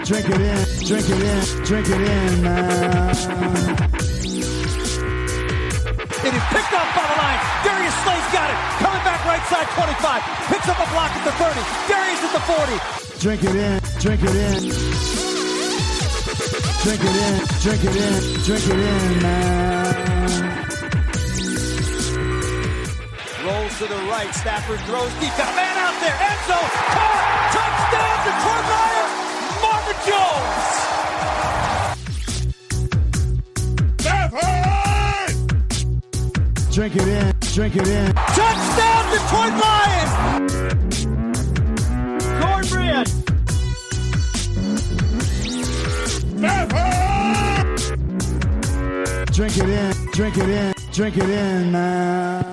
Drink it in, drink it in, drink it in, man. It is picked off by the line. Darius Slay's got it. Coming back right side 25. Picks up a block at the 30. Darius at the 40. Drink it in, drink it in. Drink it in, drink it in, drink it in, man. Rolls to the right. Stafford throws deep. Got a man out there. End zone. Caught. Touchdown, Detroit Lions. Stafford! Drink it in, drink it in. Touchdown, Detroit Lions! Cornbread! Stafford! Drink it in, drink it in, drink it in, man.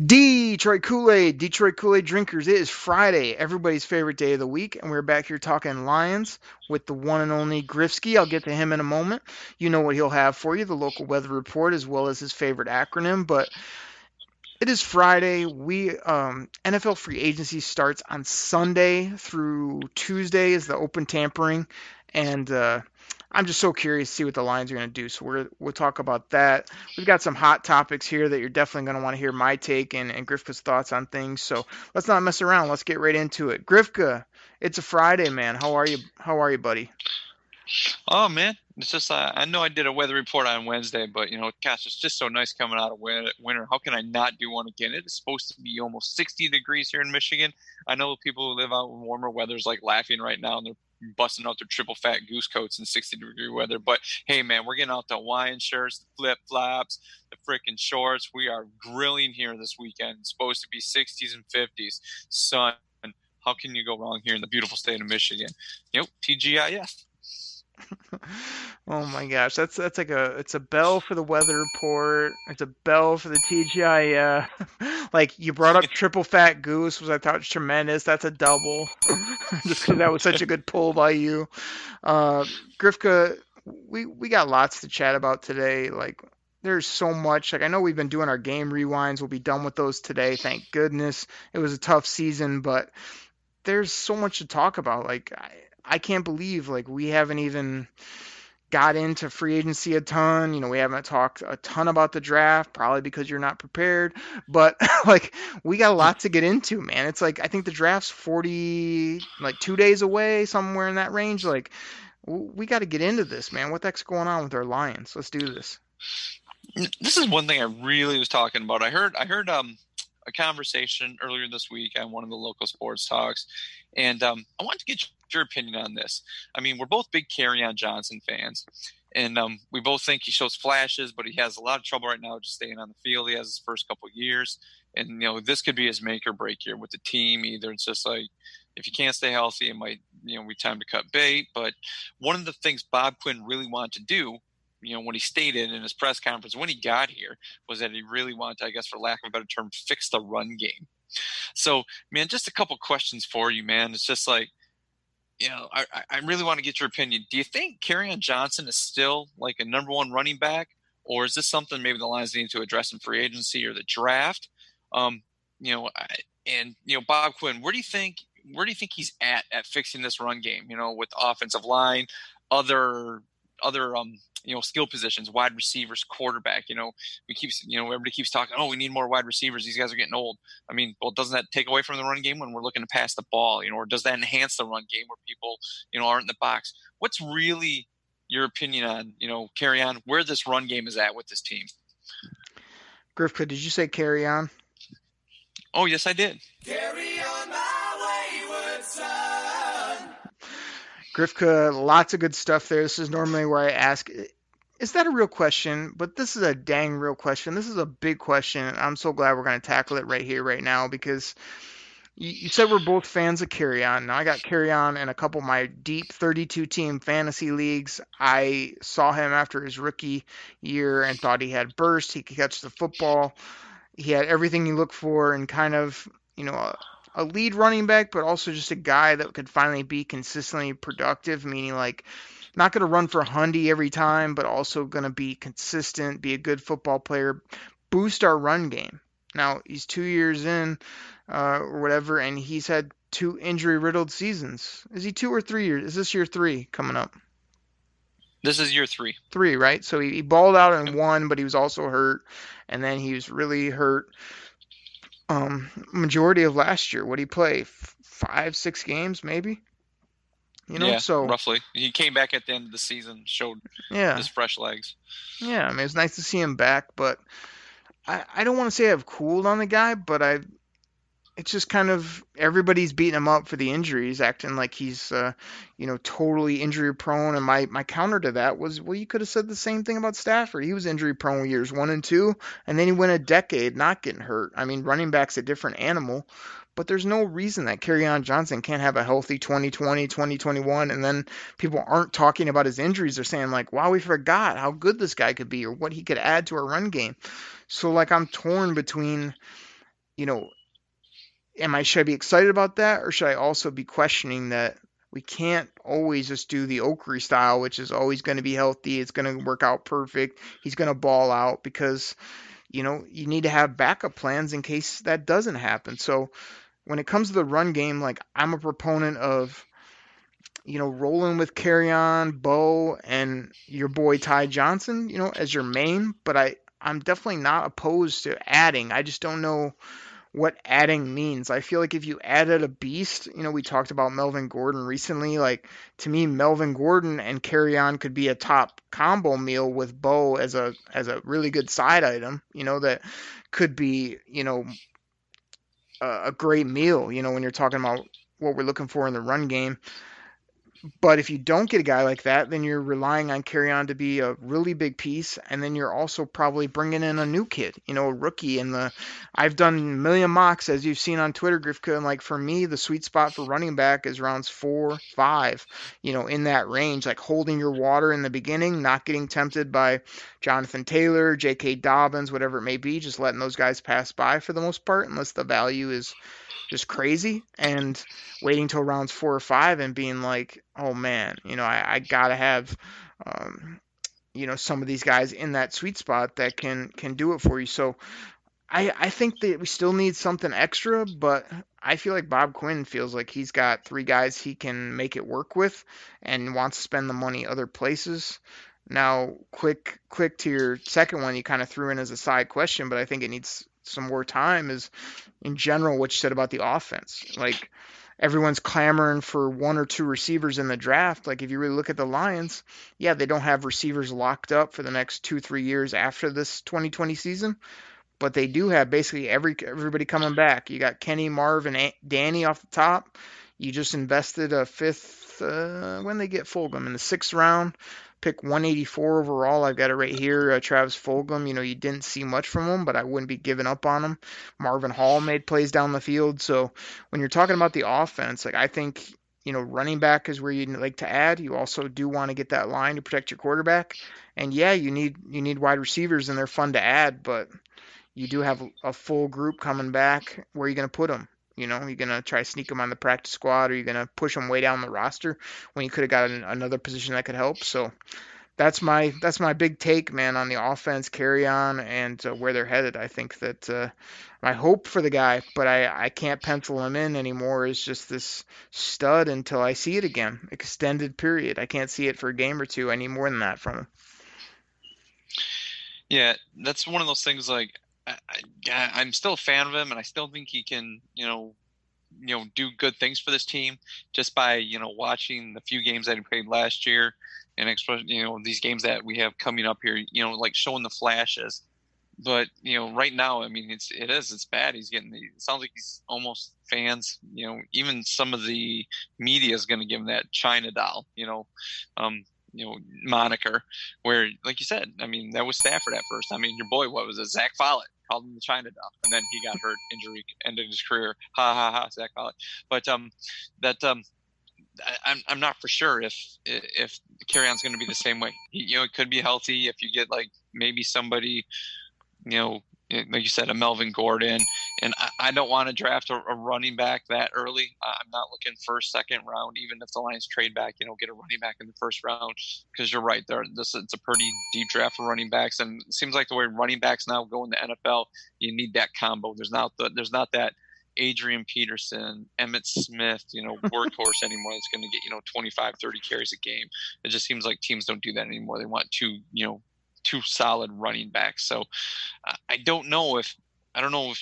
Detroit Koolaid drinkers. It is Friday, everybody's favorite day of the week, and we're back here talking Lions with the one and only Grifsky. I'll get to him in a moment. You know what he'll have for you, the local weather report, as well as his favorite acronym. But it is Friday. NFL free agency starts on Sunday through Tuesday is the open tampering, and I'm just so curious to see what the Lions are going to do. So we'll talk about that. We've got some hot topics here that you're definitely going to want to hear my take and Grifka's thoughts on things. So let's not mess around. Let's get right into it. Grifka, it's a Friday, man. How are you? How are you, buddy? Oh, man. It's just, I know I did a weather report on Wednesday, but, gosh, it's just so nice coming out of winter. How can I not do one again? It is supposed to be almost 60 degrees here in Michigan. I know people who live out in warmer weather is like laughing right now, and they're busting out their triple fat goose coats in 60-degree weather. But, hey, man, we're getting out the Hawaiian shirts, the flip-flops, the freaking shorts. We are grilling here this weekend. It's supposed to be 60s and 50s. Sun, how can you go wrong here in the beautiful state of Michigan? TGIF. Oh my gosh, that's like it's a bell for the weather report. It's a bell for the TGI. Like you brought up triple fat goose, which I thought was tremendous. That's a double, just because that was such a good pull by you, Grifka. We got lots to chat about today. Like there's so much. Like I know we've been doing our game rewinds. We'll be done with those today. Thank goodness. It was a tough season, but there's so much to talk about. Like I can't believe like we haven't even got into free agency a ton. We haven't talked a ton about the draft, probably because you're not prepared. But like we got a lot to get into, man. It's like I think the draft's 2 days away, somewhere in that range. Like we got to get into this, man. What the heck's going on with our Lions? Let's do this. This is one thing I really was talking about. I heard a conversation earlier this week on one of the local sports talks, and I wanted to get your opinion on this. I mean, we're both big Kerryon Johnson fans, and we both think he shows flashes, but he has a lot of trouble right now just staying on the field. He has his first couple of years, and this could be his make or break year with the team. Either it's just like if he can't stay healthy, it might be time to cut bait. But one of the things Bob Quinn really wanted to do, when he stated in his press conference when he got here, was that he really wanted to, I guess for lack of a better term, fix the run game. So, man, just a couple questions for you, man. It's just like, I really want to get your opinion. Do you think Kerryon Johnson is still like a number one running back, or is this something maybe the Lions need to address in free agency or the draft? Bob Quinn, where do you think he's at fixing this run game? With the offensive line, other skill positions, wide receivers, quarterback. Everybody keeps talking, we need more wide receivers. These guys are getting old. I mean, well, doesn't that take away from the run game when we're looking to pass the ball, or does that enhance the run game where people, aren't in the box? What's really your opinion on, Kerryon, where this run game is at with this team? Grifka, did you say Kerryon? Oh, yes, I did. Carry on my wayward son. Grifka, lots of good stuff there. This is normally where I ask, is that a real question? But this is a dang real question. This is a big question. I'm so glad we're going to tackle it right here, right now, because you said we're both fans of Kerryon. Now, I got Kerryon in a couple of my deep 32-team fantasy leagues. I saw him after his rookie year and thought he had burst. He could catch the football. He had everything you look for and kind of, a lead running back, but also just a guy that could finally be consistently productive, meaning like not going to run for Hundy every time, but also going to be consistent, be a good football player, boost our run game. Now, he's 2 years in or whatever, and he's had 2 injury-riddled seasons. Is he 2 or 3 years? Is this year 3 coming up? This is year 3. 3, right? So he balled out in 1, but he was also hurt, and then he was really hurt majority of last year. What did he play? 5, 6 games, maybe? So roughly. He came back at the end of the season, showed his fresh legs. Yeah, I mean, it's nice to see him back, but I don't want to say I've cooled on the guy, but it's just kind of everybody's beating him up for the injuries, acting like he's, totally injury prone. And my counter to that was, well, you could have said the same thing about Stafford. He was injury prone years 1 and 2, and then he went a decade not getting hurt. I mean, running back's a different animal, but there's no reason that Kerryon Johnson can't have a healthy 2020, 2021, and then people aren't talking about his injuries. They're saying like, wow, we forgot how good this guy could be or what he could add to our run game. So like I'm torn between, should I be excited about that, or should I also be questioning that we can't always just do the Oakley style, which is always going to be healthy, it's going to work out perfect, he's going to ball out, because you need to have backup plans in case that doesn't happen. So when it comes to the run game, like I'm a proponent of rolling with Kerryon, Bo, and your boy Ty Johnson, as your main, but I'm definitely not opposed to adding. I just don't know what adding means. I feel like if you added a beast, we talked about Melvin Gordon recently. Like, to me, Melvin Gordon and Kerryon could be a top combo meal with Bo as a really good side item. That could be a great meal. When you're talking about what we're looking for in the run game. But if you don't get a guy like that, then you're relying on Kerryon to be a really big piece, and then you're also probably bringing in a new kid, a rookie. I've done a million mocks, as you've seen on Twitter, Grifka, and like for me, the sweet spot for running back is rounds 4, 5, in that range, like holding your water in the beginning, not getting tempted by Jonathan Taylor, J.K. Dobbins, whatever it may be, just letting those guys pass by for the most part, unless the value is just crazy, and waiting till rounds 4 or 5 and being like, oh man, I gotta have, some of these guys in that sweet spot that can do it for you. So I think that we still need something extra, but I feel like Bob Quinn feels like he's got 3 guys he can make it work with and wants to spend the money other places. Now, quick to your second one, you kind of threw in as a side question, but I think it needs some more time, is in general what you said about the offense. Like, everyone's clamoring for 1 or 2 receivers in the draft. Like, if you really look at the Lions, yeah, they don't have receivers locked up for the next 2-3 years after this 2020 season, but they do have basically everybody coming back. You got Kenny, Marv, and Danny off the top. You just invested a 5th, when they get Fulgham, in the 6th round. Pick 184 overall. I've got it right here. Travis Fulgham, you didn't see much from him, but I wouldn't be giving up on him. Marvin Hall made plays down the field. So when you're talking about the offense, like I think, running back is where you like to add. You also do want to get that line to protect your quarterback. And yeah, you need wide receivers, and they're fun to add, but you do have a full group coming back. Where are you going to put them? You're going to try to sneak them on the practice squad, or you're going to push them way down the roster when you could have got another position that could help. So that's my big take, man, on the offense, Kerryon, and where they're headed. I think that my hope for the guy, but I can't pencil him in anymore, is just this stud until I see it again. Extended period. I can't see it for a game or 2. I need more than that from him. Yeah, that's one of those things, like, I'm still a fan of him, and I still think he can, do good things for this team just by, watching the few games that he played last year, and especially, these games that we have coming up here, like showing the flashes. But, right now, I mean, it's bad. It sounds like he's almost fans, even some of the media is going to give him that China doll, moniker, where, like you said, I mean, that was Stafford at first. I mean, your boy, what was it? Zach Follett called him the China doll, and then he got hurt, injury, ended his career. Ha ha ha, Zach Follett. But I'm not for sure if Kerryon's going to be the same way. It could be healthy if you get like maybe somebody, like you said, a Melvin Gordon. And I don't want to draft a running back that early. I'm not looking first, second round, even if the Lions trade back, get a running back in the first round, because you're right. It's a pretty deep draft for running backs. And it seems like the way running backs now go in the NFL, you need that combo. There's not that Adrian Peterson, Emmitt Smith, workhorse anymore. That's going to get 25, 30 carries a game. It just seems like teams don't do that anymore. They want two solid running backs. So I don't know if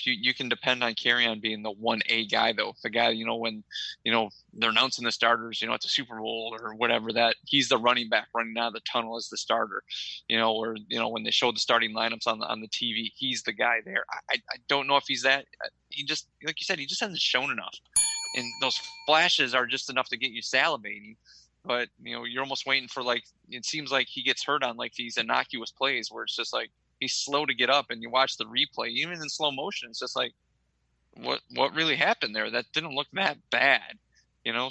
you can depend on Kerryon being the 1A guy, though. The guy, when, they're announcing the starters, at the Super Bowl or whatever, that he's the running back running out of the tunnel as the starter, or, when they show the starting lineups on the TV, he's the guy there. I don't know if he's that. He just, like you said, he just hasn't shown enough. And those flashes are just enough to get you salivating. But, you're almost waiting for, it seems like he gets hurt on, these innocuous plays where it's just he's slow to get up, and you watch the replay, even in slow motion, it's just what really happened there? That didn't look that bad,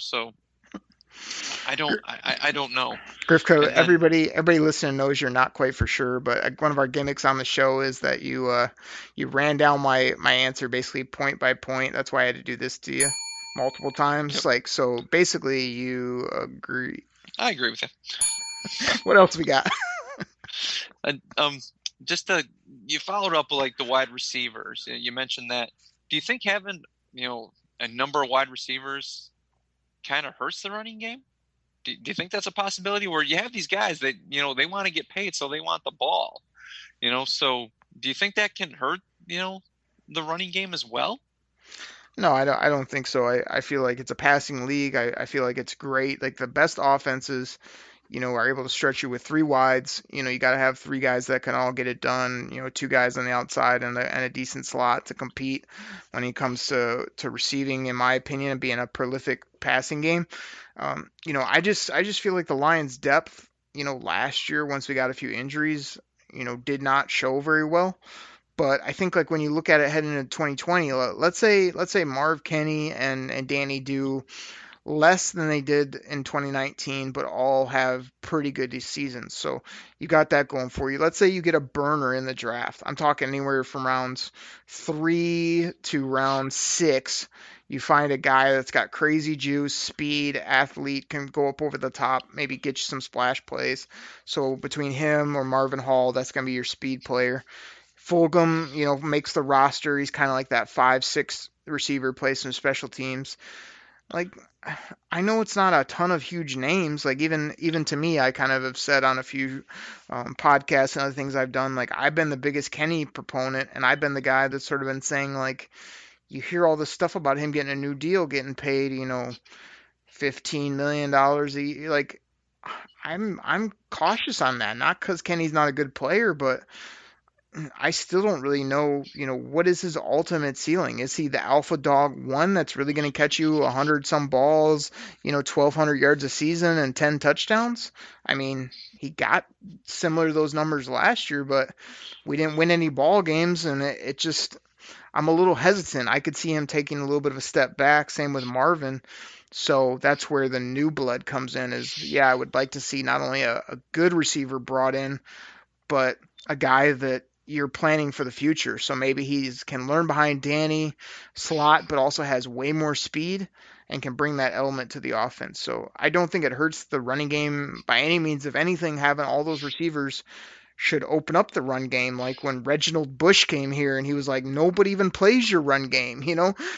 so I don't know. Griffco, everybody listening knows you're not quite for sure, but one of our gimmicks on the show is that you ran down my answer basically point by point. That's why I had to do this to you multiple times. Yep. So basically you agree. I agree with you. What else we got? You followed up with the wide receivers. You mentioned that. Do you think having a number of wide receivers kind of hurts the running game? Do you think that's a possibility where you have these guys that they want to get paid, so they want the ball? So do you think that can hurt the running game as well? No, I don't think so. I feel like it's a passing league. I feel like it's great. The best offenses, are able to stretch you with three wides. You got to have three guys that can all get it done. Two guys on the outside and a decent slot to compete when it comes to receiving, in my opinion, and being a prolific passing game. I just feel like the Lions' depth, last year, once we got a few injuries, did not show very well. But I think when you look at it heading into 2020, let's say Marv Kenny and Danny do less than they did in 2019, but all have pretty good seasons. So you got that going for you. Let's say you get a burner in the draft. I'm talking anywhere from rounds 3 to round 6. You find a guy that's got crazy juice, speed, athlete, can go up over the top, maybe get you some splash plays. So between him or Marvin Hall, that's going to be your speed player. Fulgham, makes the roster. He's kind of like that 5'6" receiver, plays some special teams. I know it's not a ton of huge names. Even to me, I kind of have said on a few podcasts and other things I've done, I've been the biggest Kenny proponent, and I've been the guy that's sort of been saying, you hear all this stuff about him getting a new deal, getting paid, $15 million a year. I'm cautious on that, not because Kenny's not a good player, but I still don't really know, what is his ultimate ceiling? Is he the alpha dog one that's really going to catch you 100 some balls, 1,200 yards a season and 10 touchdowns? I mean, he got similar to those numbers last year, but we didn't win any ball games, and it just, I'm a little hesitant. I could see him taking a little bit of a step back. Same with Marvin. So that's where the new blood comes in I would like to see not only a good receiver brought in, but a guy that you're planning for the future. So maybe he can learn behind Danny slot, but also has way more speed and can bring that element to the offense. So I don't think it hurts the running game by any means. If anything, having all those receivers should open up the run game, like when Reginald Bush came here and he was like, nobody even plays your run game,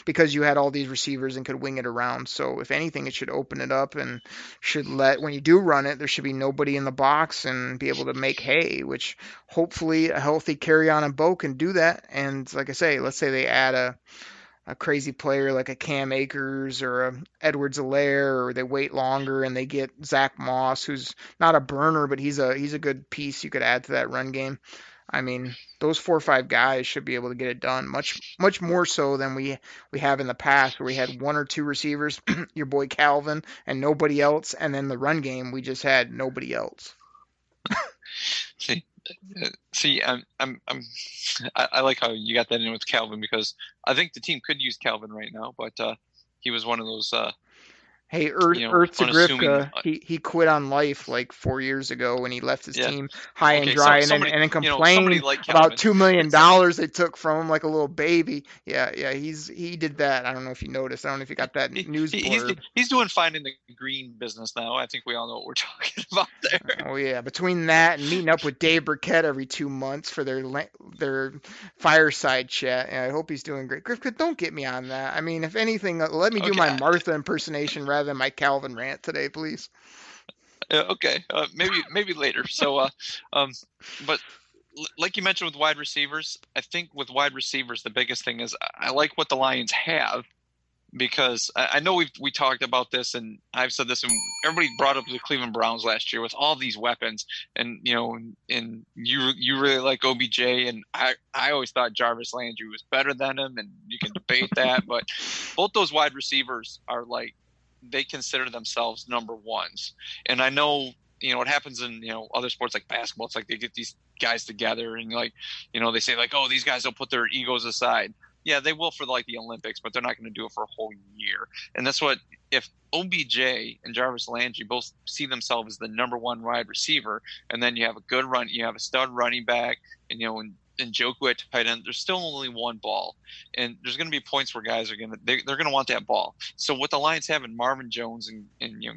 because you had all these receivers and could wing it around. So if anything, it should open it up and should when you do run it, there should be nobody in the box and be able to make hay, which hopefully a healthy Kerryon and Bo can do that. And like I say, let's say they add a crazy player like a Cam Akers or a Edwards-Helaire, or they wait longer and they get Zach Moss, who's not a burner, but he's a good piece you could add to that run game. I mean, those 4 or 5 guys should be able to get it done much more so than we have in the past, where we had 1 or 2 receivers, your boy Calvin, and nobody else, and then the run game we just had nobody else. I like how you got that in with Calvin, because I think the team could use Calvin right now, but he was one of those Hey, you know, Earth to unassuming. Grifka, he quit on life like 4 years ago when he left his Yeah. team high and Okay. dry, and then Somebody, and then somebody complained like about Calvin. $2 million they took from him like a little baby. Yeah, he did that. I don't know if you noticed. I don't know if you got that news blurb. He's doing fine in the green business now. I think we all know what we're talking about there. Oh yeah, between that and meeting up with Dave Burkett every 2 months for their fireside chat, I hope he's doing great. Griffith, don't get me on that. I mean, if anything, let me do Okay. my Martha impersonation rather than my Calvin rant today, please. Okay. Maybe later. So, but like you mentioned with wide receivers, I think with wide receivers, the biggest thing is I like what the Lions have, because I know we talked about this, and I've said this, and everybody brought up the Cleveland Browns last year with all these weapons, and and you really like OBJ, and I always thought Jarvis Landry was better than him, and you can debate that, but both those wide receivers are like, they consider themselves number ones, and I know what happens in other sports like basketball. It's like they get these guys together, and like they say like, oh, these guys will put their egos aside. Yeah, they will for like the Olympics, but they're not going to do it for a whole year. And that's what, if OBJ and Jarvis Landry both see themselves as the number one wide receiver, and then you have a good run, you have a stud running back, and and Njoku at tight end, there's still only one ball, and there's going to be points where guys are they're going to want that ball. So what the Lions have in Marvin Jones and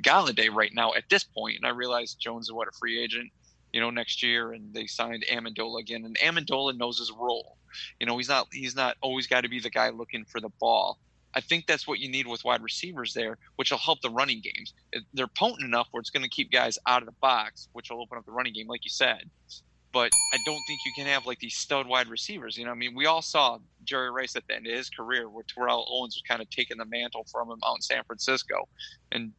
Galladay right now at this point, and I realize Jones is a free agent, next year, and they signed Amendola again, and Amendola knows his role. He's not always got to be the guy looking for the ball. I think that's what you need with wide receivers there, which will help the running games. They're potent enough where it's going to keep guys out of the box, which will open up the running game, like you said. But I don't think you can have like these stud wide receivers. We all saw Jerry Rice at the end of his career, where Terrell Owens was kind of taking the mantle from him out in San Francisco, and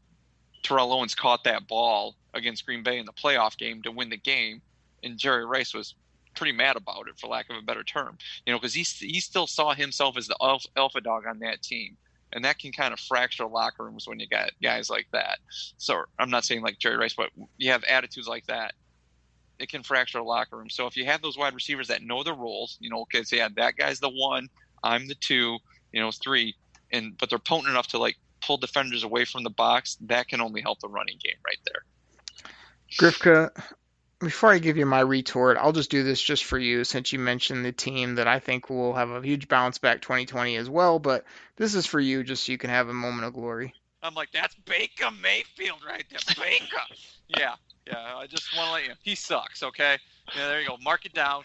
Terrell Owens caught that ball against Green Bay in the playoff game to win the game, and Jerry Rice was pretty mad about it, for lack of a better term, because he still saw himself as the alpha dog on that team, and that can kind of fracture locker rooms when you got guys like that. So I'm not saying like Jerry Rice, but you have attitudes like that, it can fracture a locker room. So if you have those wide receivers that know their roles, okay, so yeah, that guy's the one, I'm the two, three, but they're potent enough to like pull defenders away from the box, that can only help the running game right there. Grifka, before I give you my retort, I'll just do this just for you, since you mentioned the team that I think will have a huge bounce back 2020 as well, but this is for you just so you can have a moment of glory. I'm like, that's Baker Mayfield right there. Baker. Yeah, I just want to let you know. He sucks, okay? Yeah, there you go. Mark it down.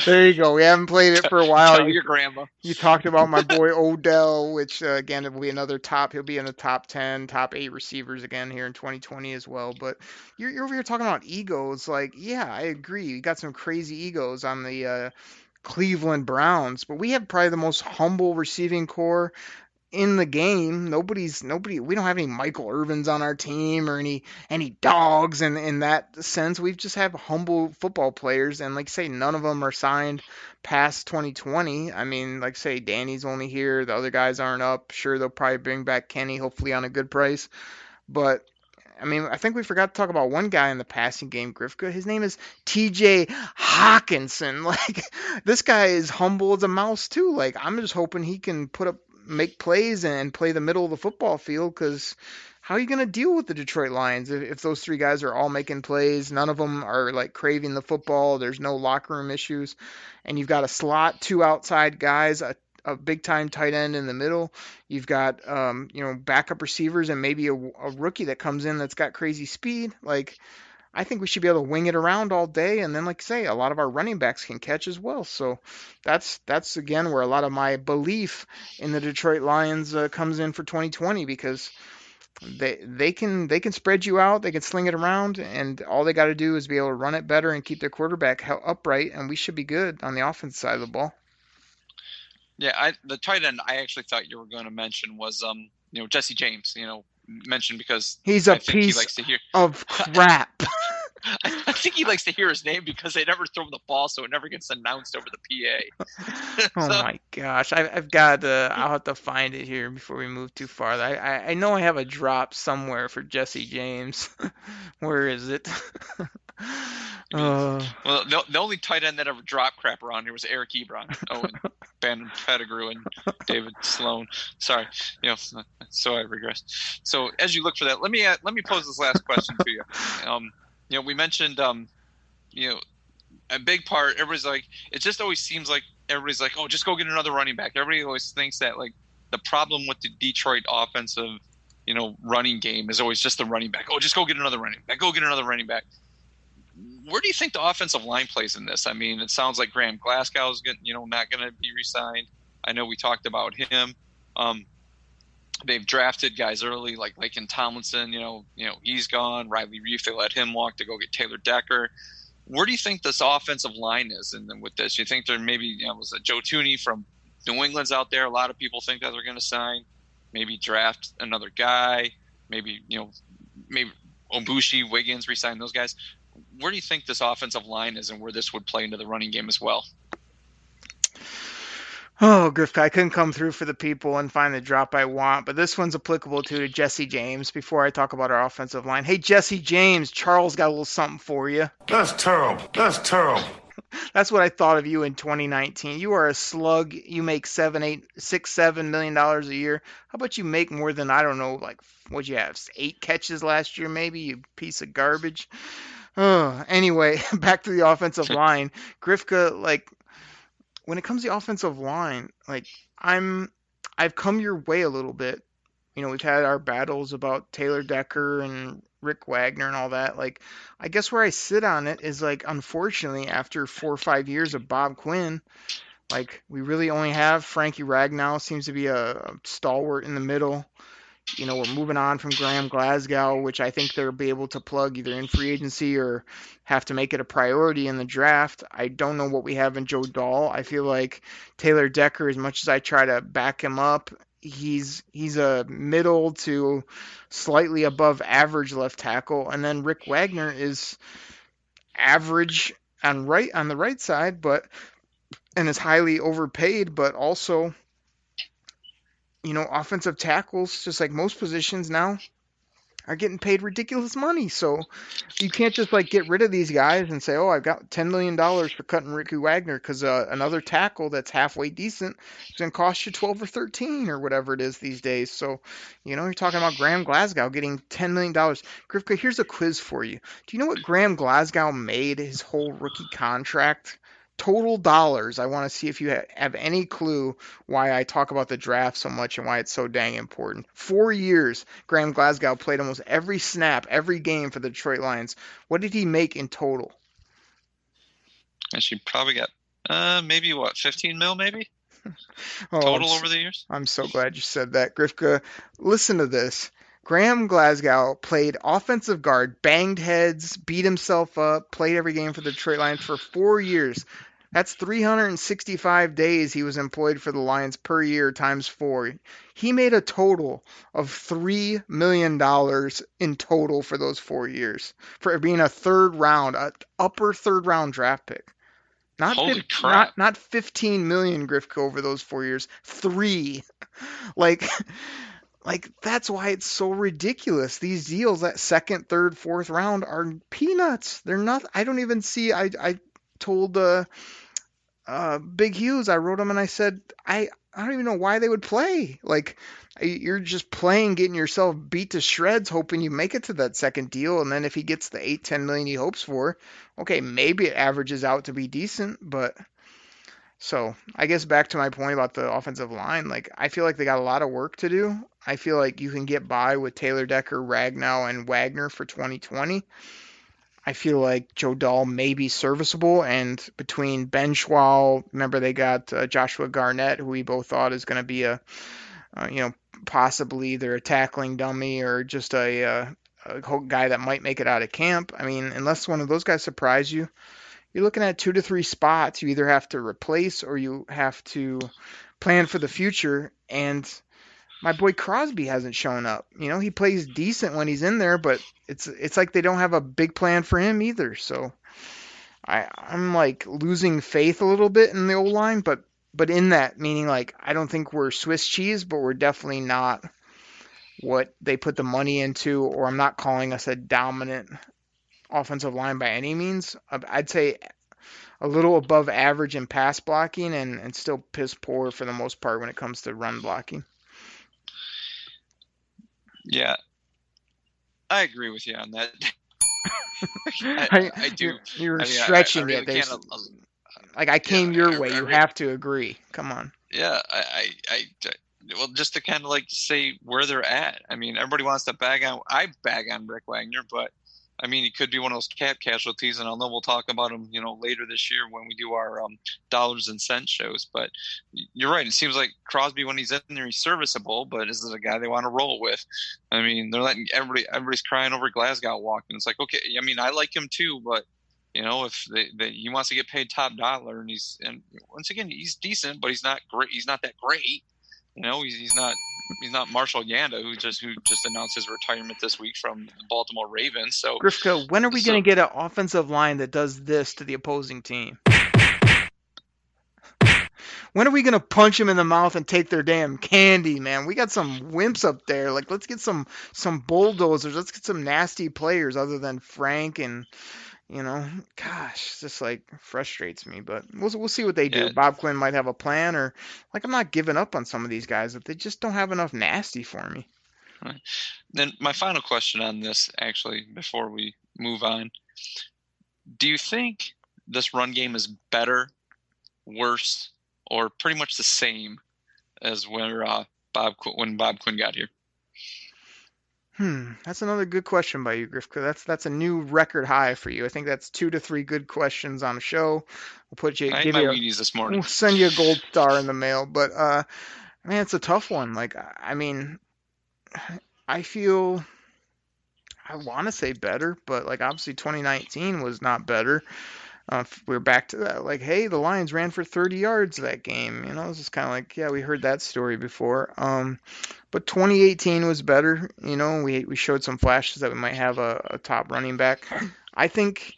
There you go. We haven't played it for a while. Tell your grandma. You talked about my boy Odell, which again will be another he'll be in the top 10, top 8 receivers again here in 2020 as well. But you're over here talking about egos. Like, yeah, I agree. You got some crazy egos on the Cleveland Browns, but we have probably the most humble receiving core in the game. Nobody, we don't have any Michael Irvins on our team or any dogs in that sense. We just have humble football players, and like say, none of them are signed past 2020. I mean, like say, Danny's only here, the other guys aren't up. Sure, they'll probably bring back Kenny, hopefully on a good price, but I mean, I think we forgot to talk about one guy in the passing game, Grifka. His name is T.J. Hawkinson. Like, this guy is humble as a mouse too. Like, I'm just hoping he can make plays and play the middle of the football field, because how are you going to deal with the Detroit Lions if those three guys are all making plays? None of them are like craving the football. There's no locker room issues, and you've got a slot, two outside guys, a big time tight end in the middle. You've got backup receivers and maybe a rookie that comes in that's got crazy speed. Like, I think we should be able to wing it around all day, and then, like say, a lot of our running backs can catch as well. So that's again where a lot of my belief in the Detroit Lions comes in for 2020, because they can spread you out, they can sling it around, and all they got to do is be able to run it better and keep their quarterback upright, and we should be good on the offense side of the ball. Yeah, the tight end I actually thought you were going to mention was Jesse James. Mentioned because he's a piece of crap. I think he likes to hear his name because they never throw the ball, so it never gets announced over the PA. Oh my gosh, I've got I'll have to find it here before we move too far. I know I have a drop somewhere for Jesse James. Where is it? Uh, Well, the only tight end that ever dropped crap around here was Eric Ebron. Oh, and Brandon Pettigrew and David Sloan. Sorry, so I regress. So as you look for that, let me pose this last question to you. We mentioned, a big part. Everybody's like, it just always seems like everybody's like, oh, just go get another running back. Everybody always thinks that like the problem with the Detroit offensive, running game is always just the running back. Oh, just go get another running back. Go get another running back. Where do you think the offensive line plays in this? I mean, it sounds like Graham Glasgow is not going to be re-signed. I know we talked about him. They've drafted guys early, like Laken Tomlinson. He's gone. Riley Reif, they let him walk to go get Taylor Decker. Where do you think this offensive line is? And then with this, you think there maybe was a Joe Thuney from New England's out there? A lot of people think that they're going to sign. Maybe draft another guy. Maybe Obushi, Wiggins, re-sign those guys. Where do you think this offensive line is, and where this would play into the running game as well? Oh, Griff, I couldn't come through for the people and find the drop I want, but this one's applicable to Jesse James before I talk about our offensive line. Hey, Jesse James, Charles got a little something for you. That's terrible. That's terrible. That's what I thought of you in 2019. You are a slug. You make $7 million a year. How about you make more than, I don't know, like, what'd you have, 8 catches last year maybe, you piece of garbage? Oh, anyway, back to the offensive line. Grifka, like, when it comes to the offensive line, like, I've come your way a little bit. We've had our battles about Taylor Decker and Rick Wagner and all that. Like, I guess where I sit on it is, like, unfortunately, after 4 or 5 years of Bob Quinn, like, we really only have Frankie Ragnow seems to be a stalwart in the middle. We're moving on from Graham Glasgow, which I think they'll be able to plug either in free agency or have to make it a priority in the draft. I don't know what we have in Joe Dahl. I feel like Taylor Decker, as much as I try to back him up, he's a middle to slightly above average left tackle. And then Rick Wagner is average on the right side, and is highly overpaid, but also offensive tackles, just like most positions now, are getting paid ridiculous money. So you can't just like get rid of these guys and say, oh, I've got $10 million for cutting Ricky Wagner because another tackle that's halfway decent is going to cost you 12 or 13 or whatever it is these days. So, you're talking about Graham Glasgow getting $10 million. Grifka, here's a quiz for you. Do you know what Graham Glasgow made his whole rookie contract? Total dollars. I want to see if you have any clue why I talk about the draft so much and why it's so dang important. 4 years, Graham Glasgow played almost every snap, every game for the Detroit Lions. What did he make in total? And she probably got maybe 15 mil maybe? Oh, total over the years? I'm so glad you said that. Grifka, listen to this. Graham Glasgow played offensive guard, banged heads, beat himself up, played every game for the Detroit Lions for 4 years. That's 365 days he was employed for the Lions per year times 4. He made a total of $3 million in total for those 4 years for being an upper third round draft pick. Holy crap. Not 15 million, Grifka, over those 4 years. 3. Like that's why it's so ridiculous. These deals at second, third, fourth round are peanuts. They're not. I don't even see. I told Big Hughes, I wrote him and I said, I don't even know why they would play. Like, you're just playing, getting yourself beat to shreds, hoping you make it to that second deal. And then if he gets the 8-10 million he hopes for, okay, maybe it averages out to be decent. But so I guess back to my point about the offensive line, like, I feel like they got a lot of work to do. I feel like you can get by with Taylor Decker, Ragnow, and Wagner for 2020. I feel like Joe Dahl may be serviceable, and between Ben Schwal, remember they got Joshua Garnett, who we both thought is going to be possibly either a tackling dummy or just a guy that might make it out of camp. I mean, unless one of those guys surprise you, you're looking at 2 to 3 spots. You either have to replace or you have to plan for the future, and my boy Crosby hasn't shown up. He plays decent when he's in there, but it's like they don't have a big plan for him either. So I'm like losing faith a little bit in the O-line, but in that meaning, like, I don't think we're Swiss cheese, but we're definitely not what they put the money into, or I'm not calling us a dominant offensive line by any means. I'd say a little above average in pass blocking and still piss poor for the most part when it comes to run blocking. Yeah, I agree with you on that. I do. You were I mean, stretching I really it. can't. Like I came your way. You really, have to agree. Come on. Yeah, well, just to kind of like say where they're at. I mean, everybody wants to bag on Rick Wagner, but I mean, he could be one of those cap casualties, and I know we'll talk about him, later this year when we do our dollars and cents shows. But you're right. It seems like Crosby, when he's in there, he's serviceable, but is it a guy they want to roll with? I mean, they're letting everybody's crying over Glasgow walking. It's like, okay, I mean, I like him too, but if he wants to get paid top dollar, and once again, he's decent, but he's not great. He's not that great. He's not Marshall Yanda, who just announced his retirement this week from the Baltimore Ravens. So, Grifka, when are we going to get an offensive line that does this to the opposing team? When are we going to punch him in the mouth and take their damn candy, man? We got some wimps up there. Like, let's get some bulldozers. Let's get some nasty players other than Frank and, gosh, just like frustrates me. But we'll see what they do. Yeah. Bob Quinn might have a plan, or like I'm not giving up on some of these guys if they just don't have enough nasty for me. Right. Then my final question on this, actually, before we move on, do you think this run game is better, worse, or pretty much the same as when Bob Quinn got here? That's another good question by you, Grifka. That's a new record high for you. I think that's 2 to 3 good questions on a show. We'll put you. I ate my Wheaties this morning. We'll send you a gold star in the mail. But man, it's a tough one. Like, I mean, I feel I want to say better, but like obviously 2019 was not better. We're back to that. Like, hey, the Lions ran for 30 yards that game. It's just kind of like, yeah, we heard that story before. But 2018 was better. We showed some flashes that we might have a top running back. I think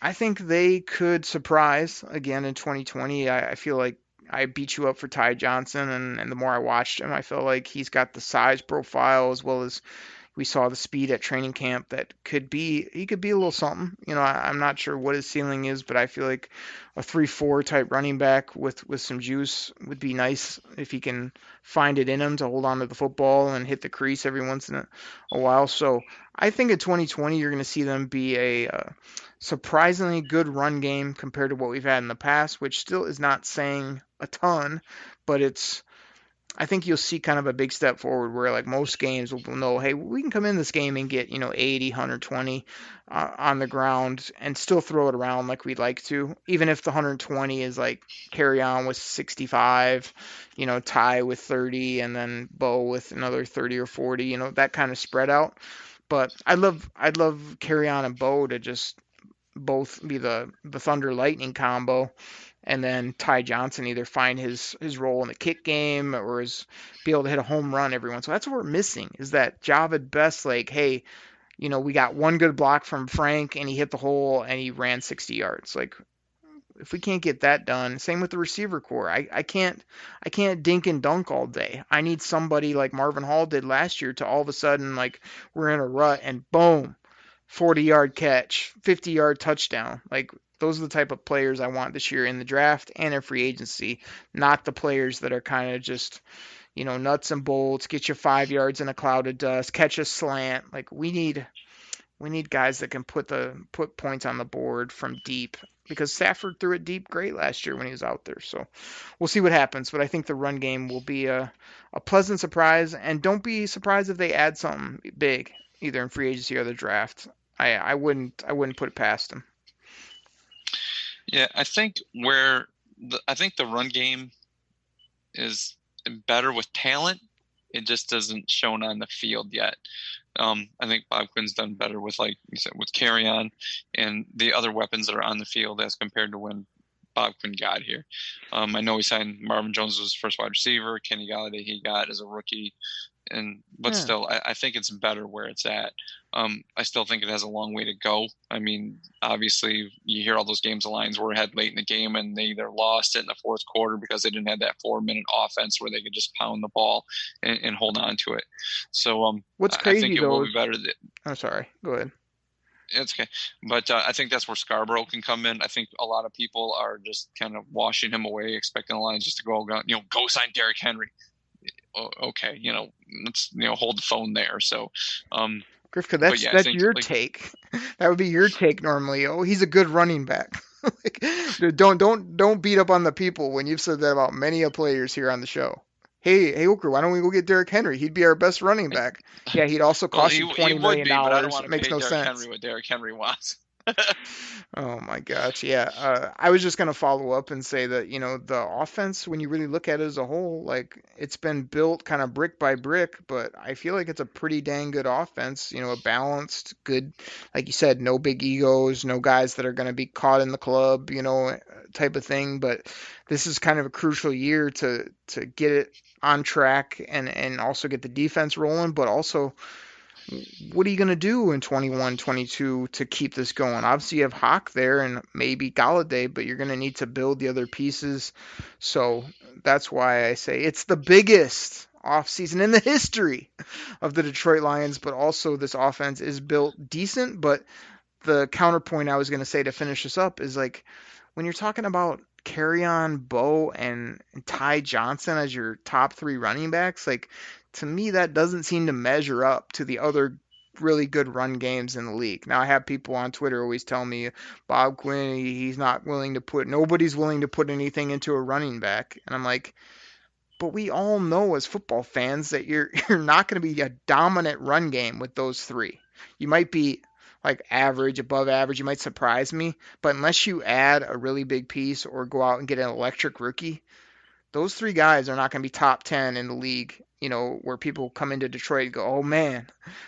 they could surprise again in 2020. I feel like I beat you up for Ty Johnson, and the more I watched him, I feel like he's got the size profile as well as we saw the speed at training camp that he could be a little something. I'm not sure what his ceiling is, but I feel like a 3-4 type running back with some juice would be nice if he can find it in him to hold on to the football and hit the crease every once in a while. So I think in 2020 you're going to see them be a surprisingly good run game compared to what we've had in the past, which still is not saying a ton, but I think you'll see kind of a big step forward where like most games will know, hey, we can come in this game and get 80, 120 on the ground and still throw it around like we'd like to, even if the 120 is like Kerryon with 65, Ty with 30, and then Bo with another 30 or 40, that kind of spread out. But I'd love Kerryon and Bo to just both be the Thunder Lightning combo, and then Ty Johnson either find his role in the kick game or be able to hit a home run every once in a while. That's what we're missing, is that Javid Best, like, hey, we got one good block from Frank and he hit the hole and he ran 60 yards. Like, if we can't get that done, same with the receiver core. I can't dink and dunk all day. I need somebody like Marvin Hall did last year to all of a sudden, like, we're in a rut and boom, 40-yard catch, 50-yard touchdown. Like, those are the type of players I want this year in the draft and in free agency, not the players that are kind of just, nuts and bolts, get you 5 yards in a cloud of dust, catch a slant. Like, we need guys that can put points on the board from deep, because Stafford threw it deep great last year when he was out there. So we'll see what happens, but I think the run game will be a pleasant surprise, and don't be surprised if they add something big either in free agency or the draft. I wouldn't put it past them. Yeah, I think the run game is better with talent. It just isn't shown on the field yet. I think Bob Quinn's done better with, like you said, with Kerryon and the other weapons that are on the field as compared to when Bob Quinn got here. I know he signed Marvin Jones as his first wide receiver. Kenny Golladay he got as a rookie. But still, I think it's better where it's at. I still think it has a long way to go. I mean, obviously, you hear all those games the Lions were ahead late in the game, and they either lost it in the fourth quarter because they didn't have that 4-minute offense where they could just pound the ball and hold on to it. So, what's crazy, I think it will be better. I'm sorry. Go ahead. It's okay. But I think that's where Scarborough can come in. I think a lot of people are just kind of washing him away, expecting the Lions just to go sign Derrick Henry. Okay, let's hold the phone there. So, Grifka, that's your take. That would be your take normally. Oh, he's a good running back. Dude, don't beat up on the people when you've said that about many players here on the show. Hey, Hooker, why don't we go get Derrick Henry? He'd be our best running back. Yeah, he'd also cost you $20 million. But I don't want to Makes pay no Derrick sense. Henry what Derrick Henry wants. Oh my gosh, yeah. I was just gonna follow up and say that the offense, when you really look at it as a whole, like it's been built kind of brick by brick, but I feel like it's a pretty dang good offense. A balanced, good, like you said, no big egos, no guys that are gonna be caught in the club, type of thing. But this is kind of a crucial year to get it on track and also get the defense rolling, but also, what are you going to do in 21, 22 to keep this going? Obviously, you have Hawk there and maybe Golladay, but you're going to need to build the other pieces. So that's why I say it's the biggest offseason in the history of the Detroit Lions, but also this offense is built decent. But the counterpoint I was going to say to finish this up is like when you're talking about Kerryon, Bo, and Ty Johnson as your top three running backs, like to me that doesn't seem to measure up to the other really good run games in the league. Now I have people on Twitter always tell me Bob Quinn, nobody's willing to put anything into a running back, and I'm like, but we all know as football fans that you're not going to be a dominant run game with those three. You might be like average, above average. You might surprise me, but unless you add a really big piece or go out and get an electric rookie, those three guys are not going to be top 10 in the league, where people come into Detroit and go, oh man,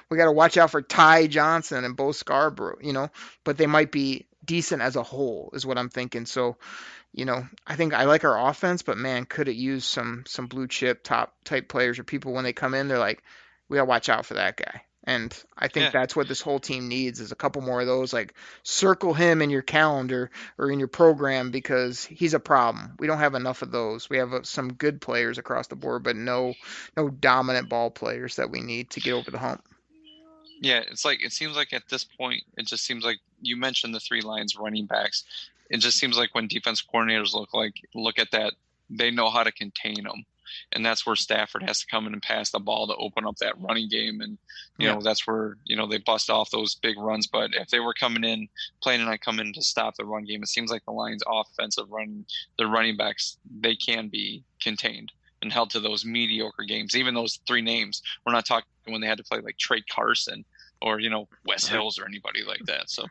we got to watch out for Ty Johnson and Bo Scarborough, but they might be decent as a whole is what I'm thinking. So, I think I like our offense, but man, could it use some blue chip top type players or people when they come in, they're like, we got to watch out for that guy. And I think that's what this whole team needs is a couple more of those, like circle him in your calendar or in your program because he's a problem. We don't have enough of those. We have some good players across the board, but no dominant ball players that we need to get over the hump. Yeah, it seems like at this point, it just seems like you mentioned the three Lions running backs. It just seems like when defense coordinators look at that, they know how to contain them. And that's where Stafford has to come in and pass the ball to open up that running game. And, that's where, they bust off those big runs. But if they were planning on coming to stop the run game, it seems like the Lions offensive their running backs, they can be contained and held to those mediocre games. Even those three names, we're not talking when they had to play like Trey Carson or, Wes Hills or anybody like that. So,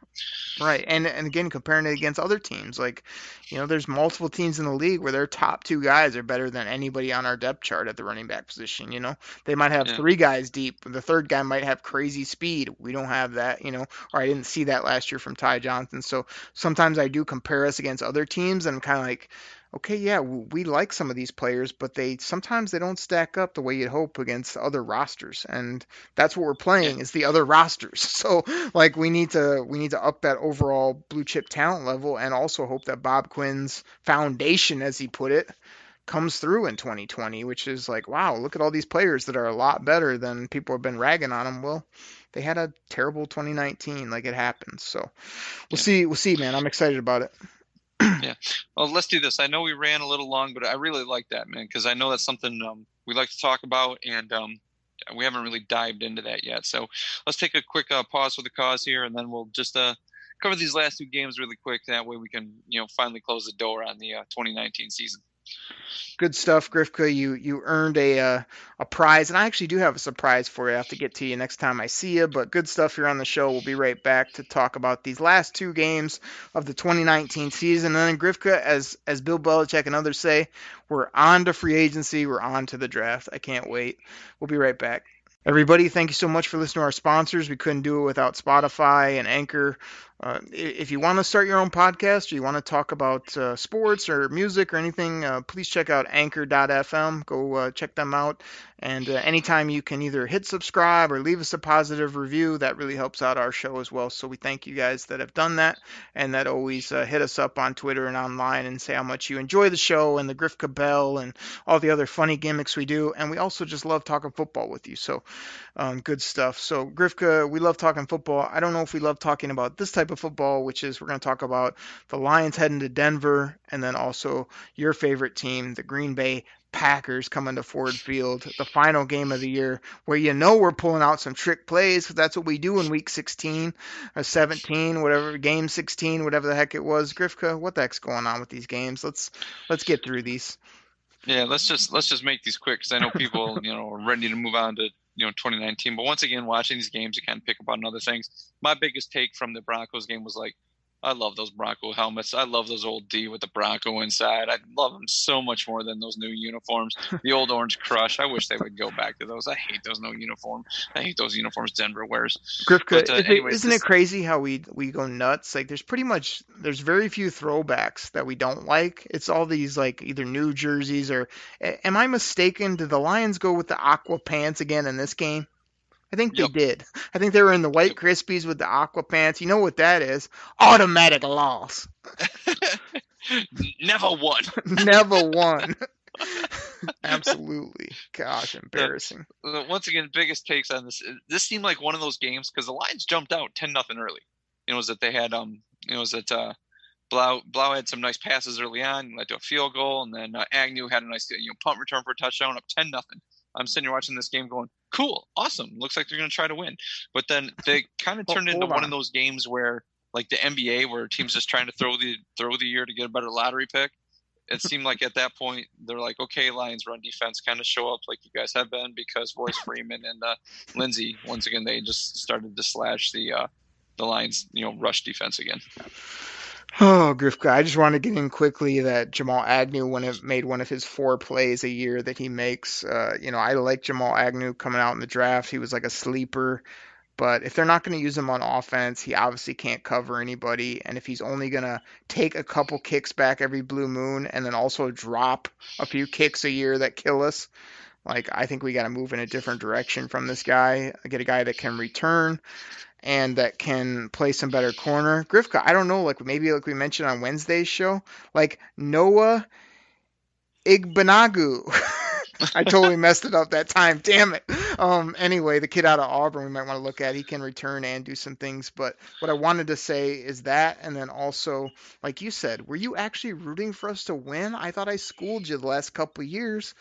right. And again, comparing it against other teams, like, there's multiple teams in the league where their top two guys are better than anybody on our depth chart at the running back position. They might have three guys deep. The third guy might have crazy speed. We don't have that, or I didn't see that last year from Ty Johnson. So sometimes I do compare us against other teams and I'm kind of like, okay, yeah, we like some of these players, but sometimes they don't stack up the way you'd hope against other rosters, and that's what we're playing is the other rosters. So, like, we need to up that overall blue chip talent level, and also hope that Bob Quinn's foundation, as he put it, comes through in 2020, which is like, wow, look at all these players that are a lot better than people have been ragging on them. Well, they had a terrible 2019, like it happens. So, we'll see, man. I'm excited about it. Yeah. Well, let's do this. I know we ran a little long, but I really like that, man, because I know that's something we like to talk about, and we haven't really dived into that yet. So let's take a quick pause for the cause here, and then we'll just cover these last two games really quick. That way we can, finally close the door on the 2019 season. Good stuff, Grifka. You earned a prize, and I actually do have a surprise for you. I have to get to you next time I see you, but good stuff here on the show. We'll be right back to talk about these last two games of the 2019 season. And then, Grifka, as Bill Belichick and others say, we're on to free agency. We're on to the draft. I can't wait. We'll be right back. Everybody, thank you so much for listening to our sponsors. We couldn't do it without Spotify and Anchor. If you want to start your own podcast, or you want to talk about sports or music or anything, please check out Anchor.fm. Go check them out. And anytime you can either hit subscribe or leave us a positive review, that really helps out our show as well. So we thank you guys that have done that and that always hit us up on Twitter and online and say how much you enjoy the show and the Grifka Bell and all the other funny gimmicks we do. And we also just love talking football with you. So good stuff. So Grifka, we love talking football. I don't know if we love talking about this type of football, which is we're going to talk about the Lions heading to Denver, and then also your favorite team, the Green Bay Packers, coming to Ford Field, the final game of the year, where we're pulling out some trick plays, because that's what we do in Week 16 or 17, whatever, Game 16, whatever the heck it was. Grifka, what the heck's going on with these games? Let's get through these. Yeah, let's just make these quick, because I know people are ready to move on to 2019. But once again, watching these games, you kind of pick up on other things. My biggest take from the Broncos game was like, I love those Bronco helmets. I love those old D with the Bronco inside. I love them so much more than those new uniforms. The old Orange Crush. I wish they would go back to those. I hate those new uniforms. I hate those uniforms Denver wears. Grifka, isn't it crazy how we go nuts? Like there's very few throwbacks that we don't like. It's all these like either new jerseys or am I mistaken? Did the Lions go with the aqua pants again in this game? I think they did. I think they were in the white Krispies with the aqua pants. You know what that is? Automatic loss. Never won. Never won. Absolutely. Gosh, embarrassing. Once again, biggest takes on this. This seemed like one of those games because the Lions jumped out 10-0 early. It was that they had Blau had some nice passes early on, led to a field goal, and then Agnew had a nice punt return for a touchdown, up 10-0. I'm sitting here watching this game going, cool, awesome. Looks like they're going to try to win. But then they kind of turned into one of those games where, like the NBA, where teams just trying to throw the year to get a better lottery pick. It seemed like at that point they're like, okay, Lions run defense kind of show up like you guys have been, because Royce Freeman and Lindsey, once again, they just started to slash the Lions, rush defense again. Oh, Grifka, I just want to get in quickly that Jamal Agnew made one of his 4 plays a year that he makes. I like Jamal Agnew coming out in the draft. He was like a sleeper. But if they're not going to use him on offense, he obviously can't cover anybody. And if he's only going to take a couple kicks back every blue moon and then also drop a few kicks a year that kill us, I think we got to move in a different direction from this guy. Get a guy that can return and that can play some better corner. Grifka, I don't know, maybe we mentioned on Wednesday's show, Noah Igbinoghene. I totally messed it up that time. Damn it. Anyway, the kid out of Auburn we might want to look at. He can return and do some things. But what I wanted to say is that, and then also, like you said, were you actually rooting for us to win? I thought I schooled you the last couple of years.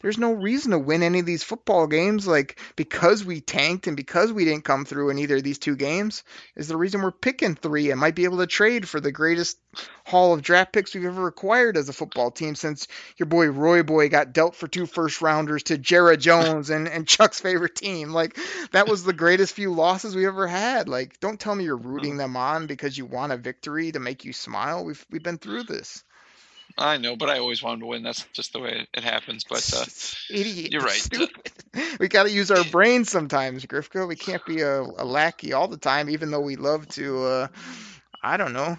There's no reason to win any of these football games, because we tanked and because we didn't come through in either of these 2 games is the reason we're picking 3 and might be able to trade for the greatest haul of draft picks we've ever acquired as a football team since your boy Roy Boy got dealt for 2 first-rounders to Jared Jones and Chuck's favorite team. That was the greatest few losses we ever had. Don't tell me you're rooting them on because you want a victory to make you smile. We've been through this. I know, but I always wanted to win. That's just the way it happens. But idiot, you're right. Stupid. We got to use our brains sometimes, Grifka. We can't be a lackey all the time, even though we love to, I don't know,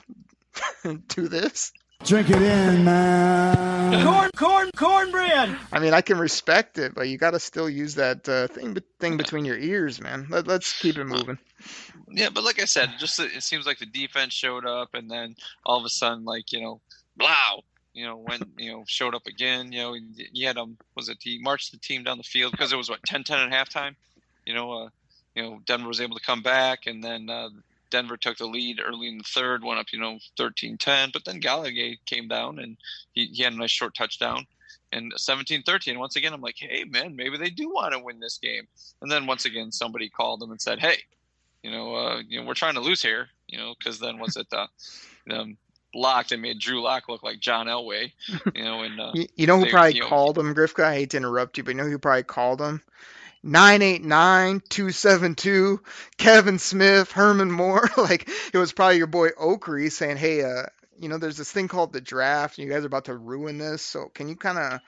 do this. Drink it in, man. Cornbread. I mean, I can respect it, but you got to still use that thing between your ears, man. Let's keep it moving. Yeah, but like I said, it seems like the defense showed up, and then all of a sudden, Blau. Showed up again. He had he marched the team down the field because it was 10-10 at halftime. Denver was able to come back, and then Denver took the lead early in the third, went up 13-10. But then Gallagher came down and he had a nice short touchdown, and 17-13. Once again, I'm like, hey man, maybe they do want to win this game. And then once again, somebody called them and said, hey, we're trying to lose here. Because then was it Locke, they made Drew Locke look like John Elway, and you know who probably called him, Grifka? I hate to interrupt you, but you know who probably called him? 989-272, Kevin Smith, Herman Moore. It was probably your boy Oakery saying, hey, there's this thing called the draft, and you guys are about to ruin this, so can you kind of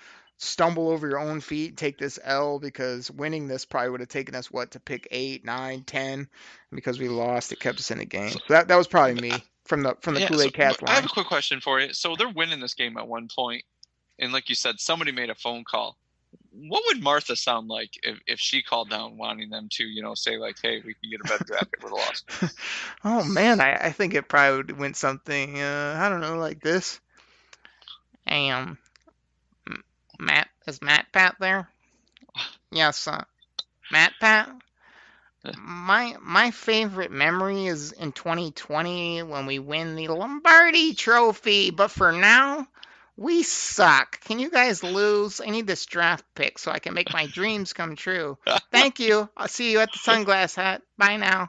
stumble over your own feet, take this L, because winning this probably would have taken us to pick 8, 9, 10. Because we lost, it kept us in the game. So that was probably me from the Koolaid Cast line. I have a quick question for you. So they're winning this game at one point, and like you said, somebody made a phone call. What would Martha sound like if she called down wanting them to, say like, hey, we can get a better draft pick with a loss? Oh man, I think it probably would went something, I don't know, like this. Hey, Matt, is Matt Pat there? Yes, Matt Pat. My favorite memory is in 2020 when we win the Lombardi Trophy, but for now, we suck. Can you guys lose? I need this draft pick so I can make my dreams come true. Thank you. I'll see you at the Sunglass Hut. Bye now.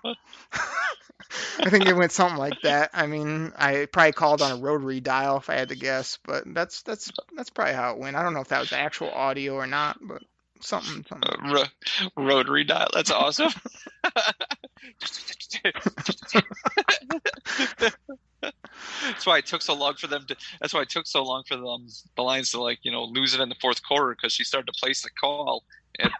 I think it went something like that. I mean, I probably called on a rotary dial if I had to guess, but that's probably how it went. I don't know if that was the actual audio or not, but something. Rotary dial. That's awesome. That's why it took so long for them the Lions to lose it in the fourth quarter, because she started to place the call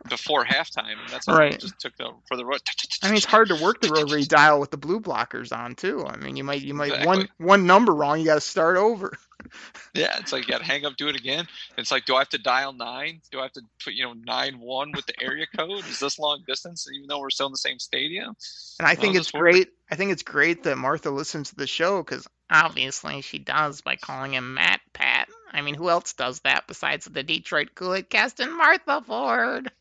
before halftime, and that's how it just took for the road. I mean, it's hard to work the rotary dial with the blue blockers on too. I mean, you might exactly. one number wrong, you got to start over. Yeah, it's like you got to hang up, do it again. It's like, do I have to dial 9? Do I have to put 91 with the area code? Is this long distance, even though we're still in the same stadium? And I think it's great. I think it's great that Martha listens to the show, because obviously she does by calling him Matt Pat. I mean, who else does that besides the Detroit Koolaid Cast and Martha Ford?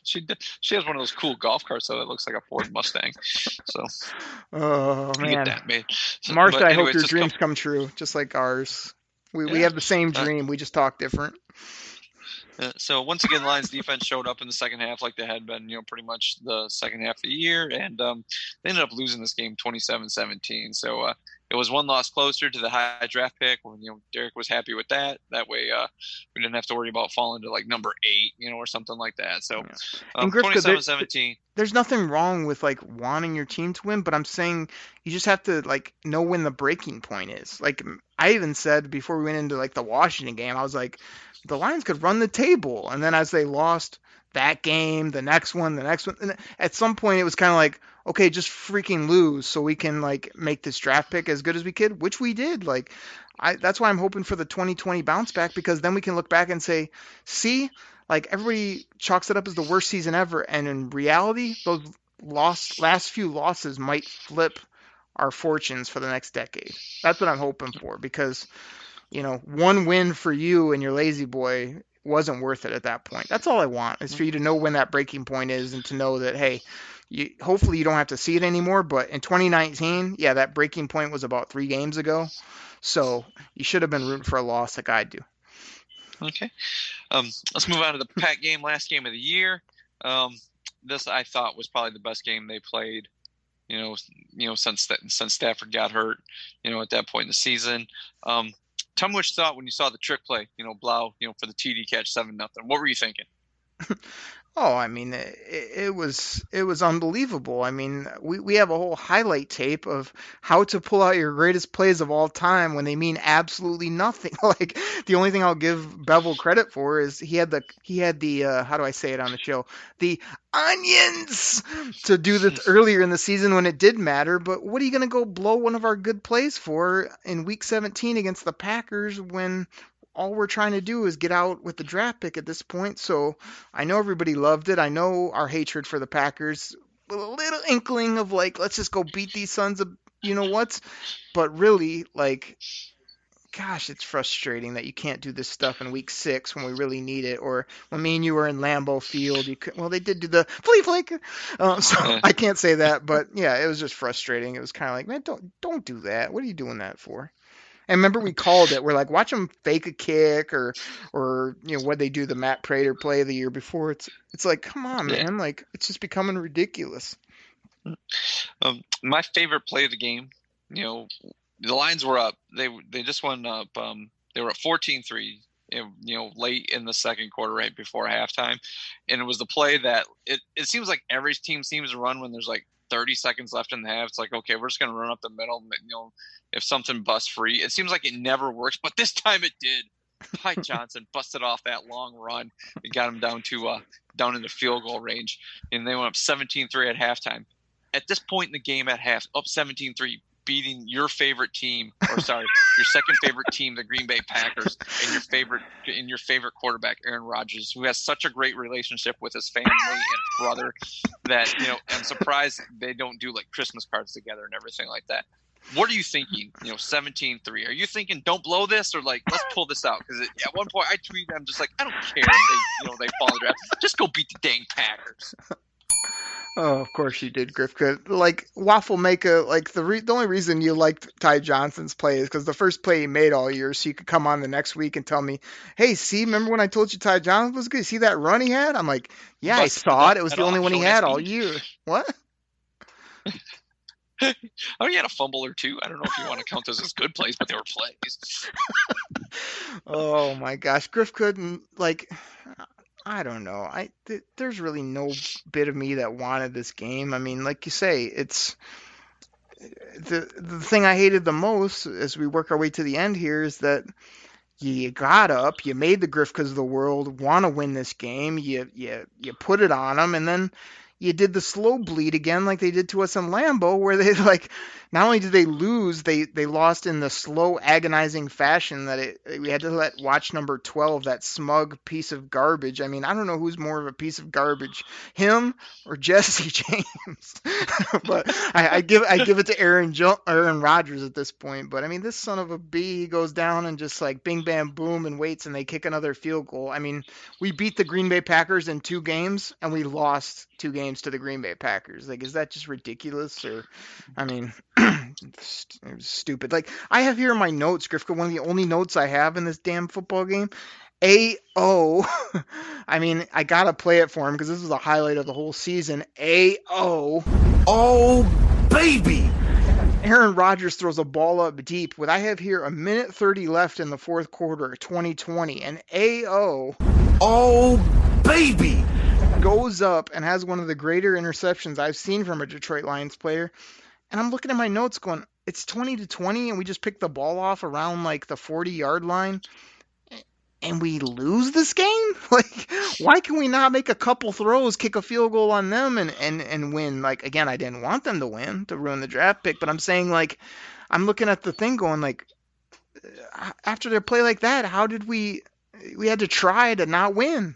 She has one of those cool golf carts that looks like a Ford Mustang. So, oh man, get that made. So, Martha, I hope your dreams come true, just like ours. We have the same dream. We just talk different. So once again, Lions defense showed up in the second half like they had been, pretty much the second half of the year, and they ended up losing this game 27-17. So it was one loss closer to the high draft pick. When Derek was happy with that. That way we didn't have to worry about falling to like number 8, or something like that. So 27-17. There's nothing wrong with like wanting your team to win, but I'm saying you just have to like know when the breaking point is. Like I even said before we went into like the Washington game, I was like, the Lions could run the table. And then as they lost that game, the next one, and at some point it was kind of like, okay, just freaking lose so we can like make this draft pick as good as we could, which we did. Like that's why I'm hoping for the 2020 bounce back, because then we can look back and say, see, like everybody chalks it up as the worst season ever. And in reality, those last few losses might flip our fortunes for the next decade. That's what I'm hoping for, because one win for you and your lazy boy wasn't worth it at that point. That's all I want, is for you to know when that breaking point is, and to know that, hey, hopefully you don't have to see it anymore. But in 2019, yeah, that breaking point was about 3 games ago. So you should have been rooting for a loss like I do. Okay. Let's move on to the Pack game, last game of the year. This I thought was probably the best game they played, since Stafford got hurt, at that point in the season. Tell me what you thought when you saw the trick play, Blau, for the TD catch 7-0. What were you thinking? Oh, I mean, it was unbelievable. I mean, we have a whole highlight tape of how to pull out your greatest plays of all time when they mean absolutely nothing. Like the only thing I'll give Bevel credit for is he had the how do I say it on the show? The onions to do this earlier in the season when it did matter. But what are you going to go blow one of our good plays for in Week 17 against the Packers when all we're trying to do is get out with the draft pick at this point? So I know everybody loved it. I know our hatred for the Packers with a little inkling of like, let's just go beat these sons of what's. But really, like, gosh, it's frustrating that you can't do this stuff in Week 6 when we really need it, or when me and you were in Lambeau Field. They did do the flea flicker, so I can't say that. But yeah, it was just frustrating. It was kind of like, man, don't do that. What are you doing that for? And remember, we called it. We're like, watch them fake a kick, or what they do, the Matt Prater play the year before. It's like, come on, man. Like, it's just becoming ridiculous. My favorite play of the game, the Lions were up. They just went up. They were at 14-3, late in the second quarter, right before halftime. And it was the play that it seems like every team seems to run when there's like 30 seconds left in the half. It's like, okay, we're just going to run up the middle. If something busts free, it seems like it never works, but this time it did. Ty Johnson busted off that long run and got him down in the field goal range, and they went up 17-3 at halftime. At this point in the game at half, up 17-3, beating your favorite team, your second favorite team, the Green Bay Packers, and your favorite quarterback, Aaron Rodgers, who has such a great relationship with his family and brother that, I'm surprised they don't do like Christmas cards together and everything like that. What are you thinking? 17-3. Are you thinking don't blow this, or like let's pull this out? Because at one point I tweeted, I'm just like, I don't care if they fall in the draft. Just go beat the dang Packers. Oh, of course you did, Grifka. Like Waffle Maker, like the only reason you liked Ty Johnson's play is because the first play he made all year, so you could come on the next week and tell me, hey, see, remember when I told you Ty Johnson was good? See that run he had? I'm like, yeah, I saw it. It was the only one he had all year. What? Oh, he had a fumble or two. I don't know if you want to count those as good plays, but they were plays. Oh my gosh, Griff couldn't I don't know. There's really no bit of me that wanted this game. I mean, like you say, it's the thing I hated the most as we work our way to the end here is that you got up, you made the Grifkas of the world want to win this game, you put it on them, and then you did the slow bleed again like they did to us in Lambeau, where they not only did they lose, they lost in the slow, agonizing fashion that we had to let watch number 12, that smug piece of garbage. I mean, I don't know who's more of a piece of garbage, him or Jesse James. But I give it to Aaron Rodgers at this point. But I mean, this son of a bee goes down and just like bing, bam, boom, and waits, and they kick another field goal. I mean, we beat the Green Bay Packers in 2 games, and we lost 2 games to the Green Bay Packers. Like, is that just ridiculous? Or, I mean, it's stupid. Like, I have here in my notes, Grifka, one of the only notes I have in this damn football game, A-O. I mean, I gotta play it for him because this is a highlight of the whole season. A-O. Oh, baby! Aaron Rodgers throws a ball up deep with, I have here, 1:30 left in the fourth quarter, 2020, and A-O. Oh, baby! Goes up and has one of the greater interceptions I've seen from a Detroit Lions player. And I'm looking at my notes going, it's 20-20 and we just picked the ball off around like the 40-yard line and we lose this game? Like, why can we not make a couple throws, kick a field goal on them and win? Like, again, I didn't want them to win to ruin the draft pick, but I'm saying, like, I'm looking at the thing going, like, after their play like that, how did we had to try to not win?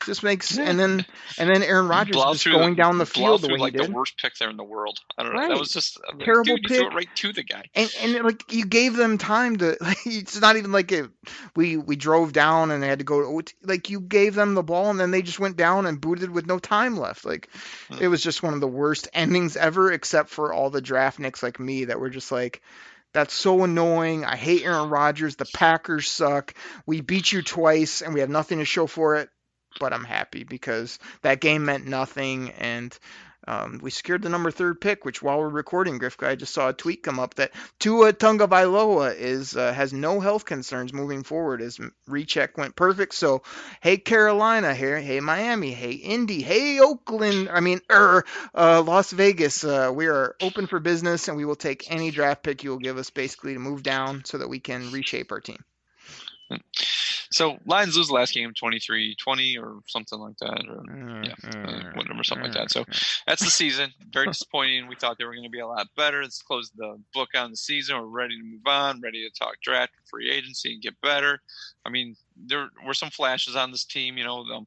Just makes and then Aaron Rodgers just going down the field the way he did. The worst pick there in the world. I don't know. Right. That was just terrible pick. You threw it right to the guy. And like you gave them time to. Like, it's not even like we drove down and they had to go. Like you gave them the ball and then they just went down and booted with no time left. Like it was just one of the worst endings ever, except for all the draft nicks like me that were just like, that's so annoying. I hate Aaron Rodgers. The Packers suck. We beat you twice and we have nothing to show for it. But I'm happy because that game meant nothing, and we secured the number 3 pick, which while we're recording, Grifka, I just saw a tweet come up that Tua Tagovailoa has no health concerns moving forward. His recheck went perfect. So, hey, Carolina here. Hey, Miami. Hey, Indy. Hey, Oakland. Las Vegas. We are open for business, and we will take any draft pick you will give us basically to move down so that we can reshape our team. So Lions lose the last game 23-20 or something like that, or something like that. So that's the season. Very disappointing. We thought they were going to be a lot better. Let's close the book on the season. We're ready to move on, ready to talk draft, free agency, and get better. I mean, there were some flashes on this team.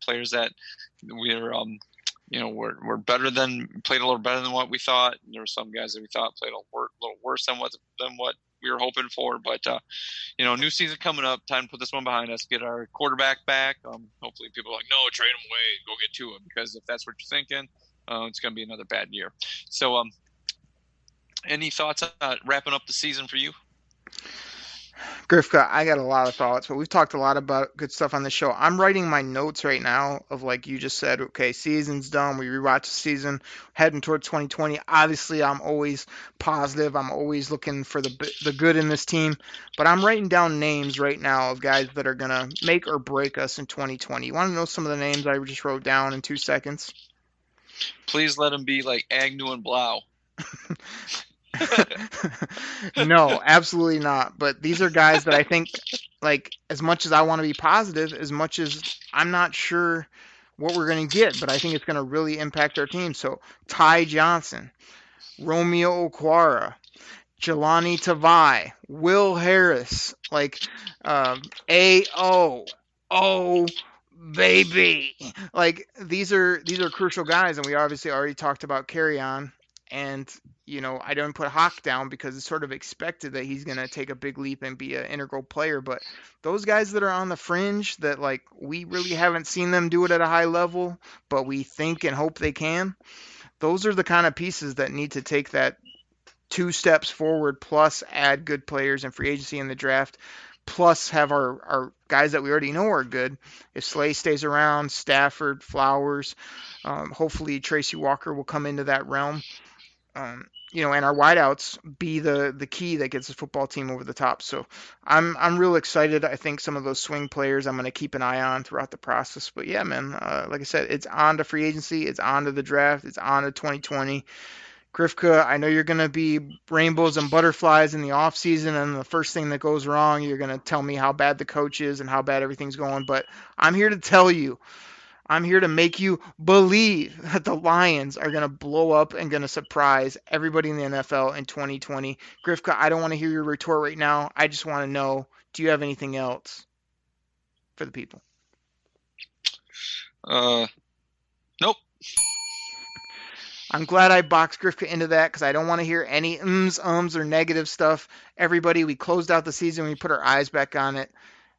Players that we're played a little better than what we thought. There were some guys that we thought played a little worse than what we were hoping for. But, new season coming up, time to put this one behind us, get our quarterback back. Hopefully people are like, no, trade him away, go get Tua, because if that's what you're thinking, it's going to be another bad year. So any thoughts on wrapping up the season for you? Grifka, I got a lot of thoughts, but we've talked a lot about good stuff on the show. I'm writing my notes right now of, like you just said, okay, season's done. We rewatch the season, heading towards 2020. Obviously, I'm always positive. I'm always looking for the good in this team. But I'm writing down names right now of guys that are going to make or break us in 2020. You want to know some of the names I just wrote down in 2 seconds? Please let them be like Agnew and Blau. No, absolutely not. But these are guys that I think like, as much as I want to be positive, as much as I'm not sure what we're going to get, but I think it's going to really impact our team. So Ty Johnson, Romeo Okwara, Jelani Tavai, Will Harris, like, oh baby, like, these are crucial guys, and we obviously already talked about Kerryon, and I don't put Hawk down because it's sort of expected that he's going to take a big leap and be an integral player, but those guys that are on the fringe that, like, we really haven't seen them do it at a high level, but we think and hope they can, those are the kind of pieces that need to take that 2 steps forward, plus add good players in free agency in the draft, plus have our guys that we already know are good. If Slay stays around, Stafford, Flowers, hopefully Tracy Walker will come into that realm. And our wideouts be the key that gets the football team over the top. So I'm real excited. I think some of those swing players I'm going to keep an eye on throughout the process. But yeah, man, like I said, it's on to free agency, it's on to the draft, it's on to 2020. Grifka, I know you're going to be rainbows and butterflies in the offseason, and the first thing that goes wrong, you're going to tell me how bad the coach is and how bad everything's going. But I'm here to tell you, I'm here to make you believe that the Lions are going to blow up and going to surprise everybody in the NFL in 2020. Grifka, I don't want to hear your retort right now. I just want to know, do you have anything else for the people? Nope. I'm glad I boxed Grifka into that because I don't want to hear any ums, or negative stuff. Everybody, we closed out the season. We put our eyes back on it.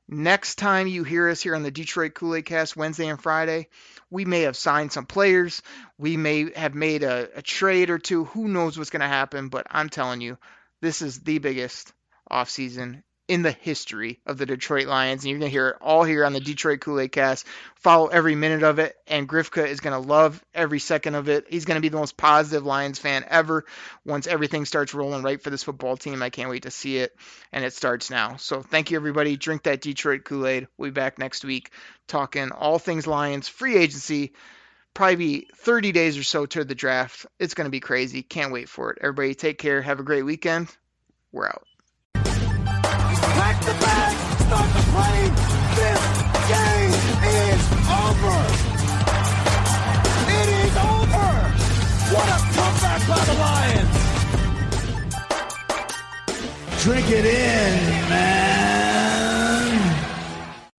Next time you hear us here on the Detroit Koolaid Cast Wednesday and Friday, we may have signed some players. We may have made a trade or two. Who knows what's going to happen? But I'm telling you, this is the biggest offseason in the history of the Detroit Lions, and you're going to hear it all here on the Detroit Koolaid Cast. Follow every minute of it, and Grifka is going to love every second of it. He's going to be the most positive Lions fan ever once everything starts rolling right for this football team. I can't wait to see it, and it starts now. So thank you, everybody. Drink that Detroit Kool-Aid. We'll be back next week talking all things Lions, free agency, probably be 30 days or so to the draft. It's going to be crazy. Can't wait for it. Everybody take care. Have a great weekend. We're out. Pack the bag, start the plane. This game is over. It is over. What a comeback by the Lions. Drink it in, man.